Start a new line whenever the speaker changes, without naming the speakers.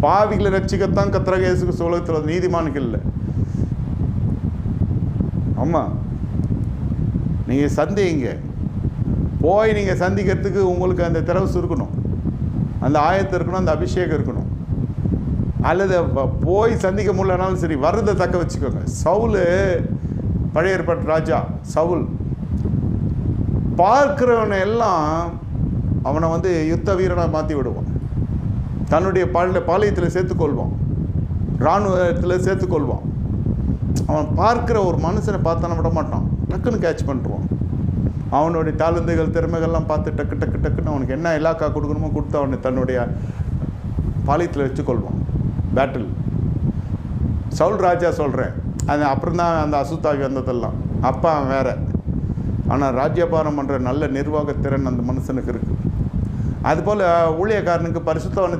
பாவிகளை ரட்சிக்கத்தான் கர்த்தராகிய இயேசு கிறிஸ்து உலகத்தில் நீதிமான்கள் இல்லை. ஆமாம், நீங்கள் சந்திங்க, போய் நீங்கள் சந்திக்கிறதுக்கு உங்களுக்கு அந்த திறவுசு இருக்கணும், அந்த ஆயத்தம் இருக்கணும், அந்த அபிஷேகம் இருக்கணும். அல்லது போய் சந்திக்க முடியலனாலும் சரி, வர்றதை தக்க வச்சுக்கோங்க. சவுல், பழைய ஏற்பாட்டு ராஜா சவுல், பார்க்கிறவனை எல்லாம் அவனை யுத்த வீரனாக மாற்றி விடுவான். தன்னுடைய பாளையத்தில் சேர்த்துக்கொள்வான், இராணுவத்தில் சேர்த்துக்கொள்வான். அவன் பார்க்குற ஒரு மனுஷனை பார்த்தான விட மாட்டான், டக்குன்னு கேட்ச் பண்ணிடுவான். அவனுடைய தாளந்துகள் திறமைகள்லாம் பார்த்து டக்கு டக்கு டக்குன்னு அவனுக்கு என்ன இலாக்கா கொடுக்கணுமோ கொடுத்து அவனை தன்னுடைய பாளையத்தில் வச்சுக்கொள்வான். பேட்டில் சவுல் ராஜா சொல்கிறேன், அது அப்புறம் தான் அந்த அசுத்தாவி வந்ததெல்லாம். அப்பா அவன் வேறு, ஆனால் ராஜ்யபாரம் பண்ணுற நல்ல நிர்வாகத்திறன் அந்த மனுஷனுக்கு இருக்குது. அதுபோல் ஊழியக்காரனுக்கு பரிசுத்தவனை